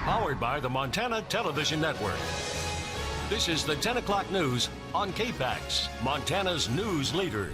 Powered by the Montana Television Network. This is the 10 o'clock news on KPAX, Montana's news leader.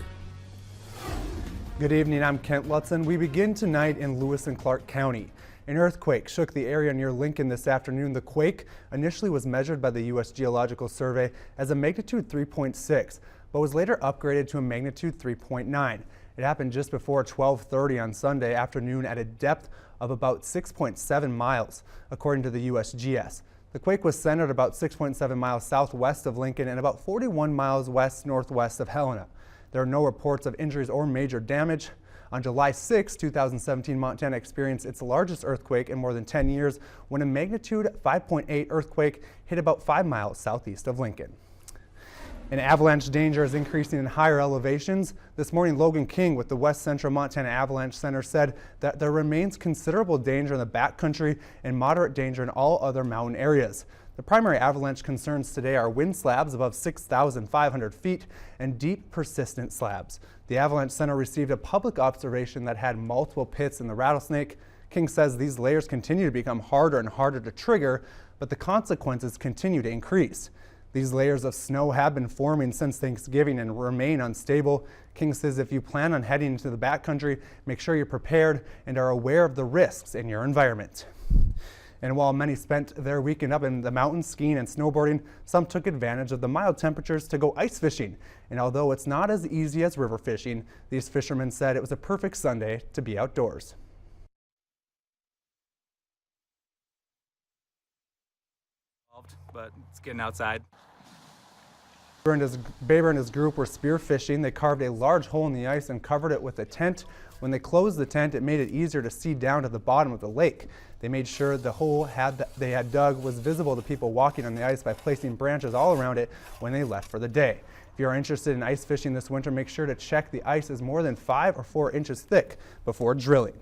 Good evening, I'm Kent Lutzen. We begin tonight in Lewis and Clark County. An earthquake shook the area near Lincoln this afternoon. The quake initially was measured by the U.S. Geological Survey as a magnitude 3.6, but was later upgraded to a magnitude 3.9. It happened just before 12:30 on Sunday afternoon at a depth of about 6.7 miles, according to the USGS. The quake was centered about 6.7 miles southwest of Lincoln and about 41 miles west-northwest of Helena. There are no reports of injuries or major damage. On July 6, 2017, Montana experienced its largest earthquake in more than 10 years when a magnitude 5.8 earthquake hit about 5 miles southeast of Lincoln. And avalanche danger is increasing in higher elevations. This morning, Logan King with the West Central Montana Avalanche Center said that there remains considerable danger in the backcountry and moderate danger in all other mountain areas. The primary avalanche concerns today are wind slabs above 6,500 feet and deep, persistent slabs. The Avalanche Center received a public observation that had multiple pits in the Rattlesnake. King says these layers continue to become harder and harder to trigger, but the consequences continue to increase. These layers of snow have been forming since Thanksgiving and remain unstable. King says if you plan on heading into the backcountry, make sure you're prepared and are aware of the risks in your environment. And while many spent their weekend up in the mountains skiing and snowboarding, some took advantage of the mild temperatures to go ice fishing. And although it's not as easy as river fishing, these fishermen said it was a perfect Sunday to be outdoors. But it's getting outside. Baber and his group were spear fishing. They carved a large hole in the ice and covered it with a tent. When they closed the tent, it made it easier to see down to the bottom of the lake. They made sure the hole they had dug was visible to people walking on the ice by placing branches all around it when they left for the day. If you are interested in ice fishing this winter, make sure to check the ice is more than 5 or 4 inches thick before drilling.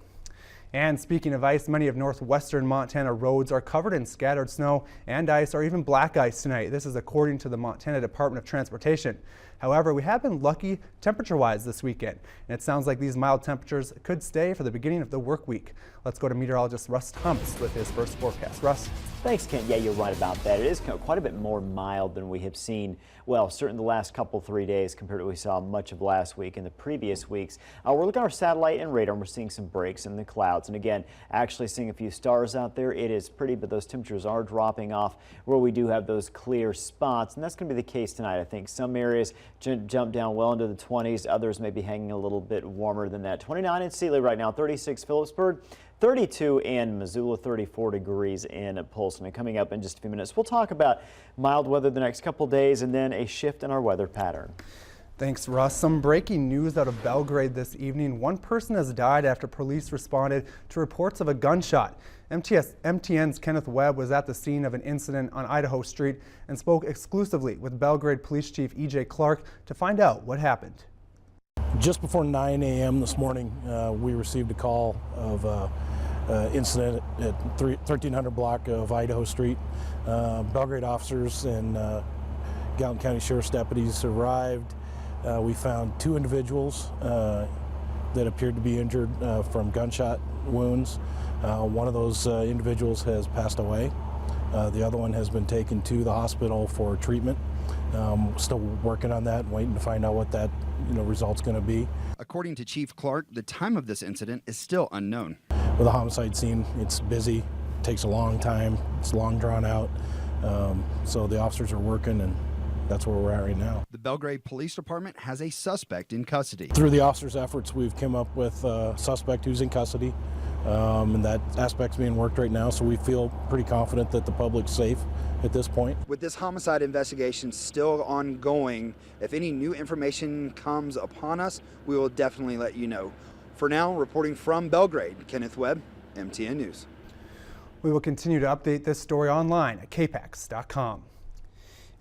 And speaking of ice, many of northwestern Montana roads are covered in scattered snow and ice or even black ice tonight. This is according to the Montana Department of Transportation. However, we have been lucky temperature-wise this weekend, and it sounds like these mild temperatures could stay for the beginning of the work week. Let's go to meteorologist Russ Thomas with his first forecast. Russ? Thanks, Kent. Yeah, you're right about that. It is quite a bit more mild than we have seen, well, certainly the last couple 3 days compared to what we saw much of last week and the previous weeks. We're looking at our satellite and radar, and we're seeing some breaks in the clouds. And again, actually seeing a few stars out there. It is pretty, but those temperatures are dropping off where we do have those clear spots. And that's going to be the case tonight. I think some areas jump down well into the 20s. Others may be hanging a little bit warmer than that. 29 in Sealy right now, 36 Phillipsburg, 32 in Missoula, 34 degrees in Polson. And coming up in just a few minutes, we'll talk about mild weather the next couple days and then a shift in our weather pattern. Thanks, Russ. Some breaking news out of Belgrade this evening. One person has died after police responded to reports of a gunshot. MTN's Kenneth Webb was at the scene of an incident on Idaho Street and spoke exclusively with Belgrade Police Chief E.J. Clark to find out what happened. Just before 9 a.m. this morning, we received a call of incident at 1300 block of Idaho Street. Belgrade officers and Gallatin County Sheriff's deputies arrived. We found 2 individuals that appeared to be injured from gunshot wounds. One of those individuals has passed away. The other one has been taken to the hospital for treatment. Still working on that, waiting to find out what that result's going to be. According to Chief Clark, the time of this incident is still unknown. With a homicide scene, it's busy, takes a long time, it's long drawn out, so the officers are working, and that's where we're at right now. The Belgrade Police Department has a suspect in custody. Through the officers' efforts, we've come up with a suspect who's in custody, and that aspect's being worked right now, so we feel pretty confident that the public's safe at this point. With this homicide investigation still ongoing, if any new information comes upon us, we will definitely let you know. For now, reporting from Belgrade, Kenneth Webb, MTN News. We will continue to update this story online at KPAX.com.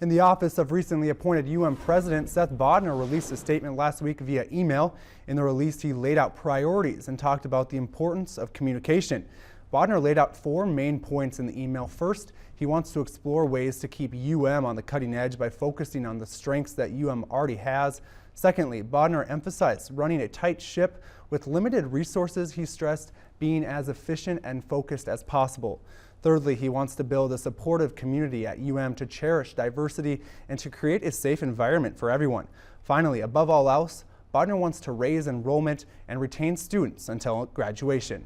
In the office of recently appointed President Seth Bodnar released a statement last week via email. In the release, he laid out priorities and talked about the importance of communication. Bodnar laid out 4 main points in the email. First, he wants to explore ways to keep on the cutting edge by focusing on the strengths that already has. Secondly, Bodnar emphasized running a tight ship With limited resources, he stressed being as efficient and focused as possible. Thirdly, he wants to build a supportive community at UM to cherish diversity and to create a safe environment for everyone. Finally, above all else, Bodner wants to raise enrollment and retain students until graduation.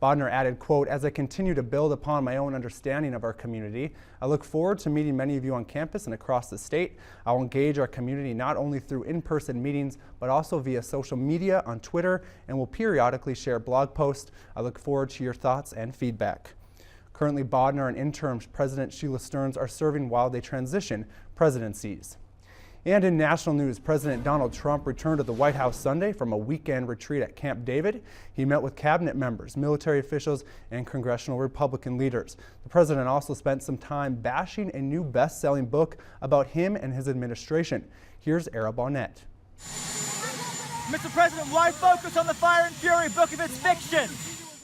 Bodner added, quote, "As I continue to build upon my own understanding of our community, I look forward to meeting many of you on campus and across the state. I will engage our community not only through in-person meetings, but also via social media on Twitter, and will periodically share blog posts. I look forward to your thoughts and feedback." Currently, Bodner and interim President Sheila Stearns are serving while they transition presidencies. And in national news, President Donald Trump returned to the White House Sunday from a weekend retreat at Camp David. He met with cabinet members, military officials, and congressional Republican leaders. The president also spent some time bashing a new best-selling book about him and his administration. Here's Errol Barnett. Mr. President, why focus on the Fire and Fury book if it's fiction?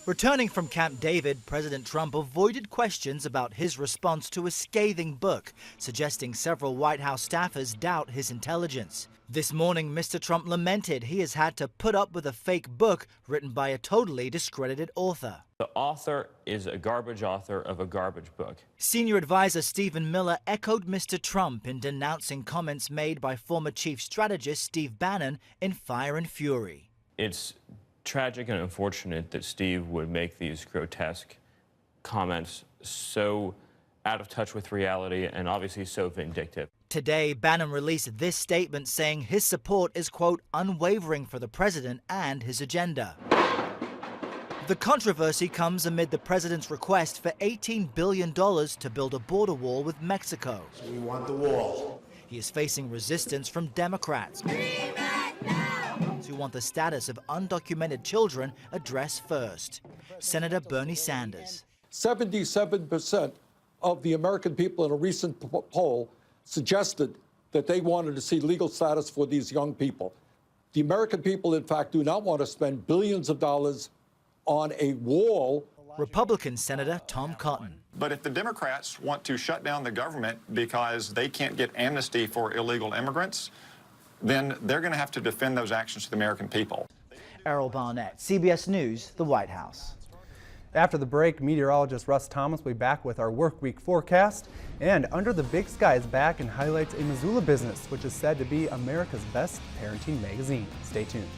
Returning from Camp David, President Trump avoided questions about his response to a scathing book, suggesting several White House staffers doubt his intelligence. This morning, Mr. Trump lamented he has had to put up with a fake book written by a totally discredited author. The author is a garbage author of a garbage book. Senior advisor Stephen Miller echoed Mr. Trump in denouncing comments made by former chief strategist Steve Bannon in Fire and Fury. It's tragic and unfortunate that Steve would make these grotesque comments so out of touch with reality and obviously so vindictive. Today, Bannon released this statement saying his support is, quote, unwavering for the president and his agenda. The controversy comes amid the president's request for $18 billion to build a border wall with Mexico. We want the wall. He is facing resistance from Democrats who want the status of undocumented children addressed first. Senator Bernie Sanders. 77% of the American people in a recent poll suggested that they wanted to see legal status for these young people. The American people, in fact, do not want to spend billions of dollars on a wall. Republican Senator Tom Cotton. But if the Democrats want to shut down the government because they can't get amnesty for illegal immigrants, then they're going to have to defend those actions to the American people. Errol Barnett, CBS News, the White House. After the break, meteorologist Russ Thomas will be back with our work week forecast. And Under the Big Sky is back and highlights a Missoula business, which is said to be America's best parenting magazine. Stay tuned.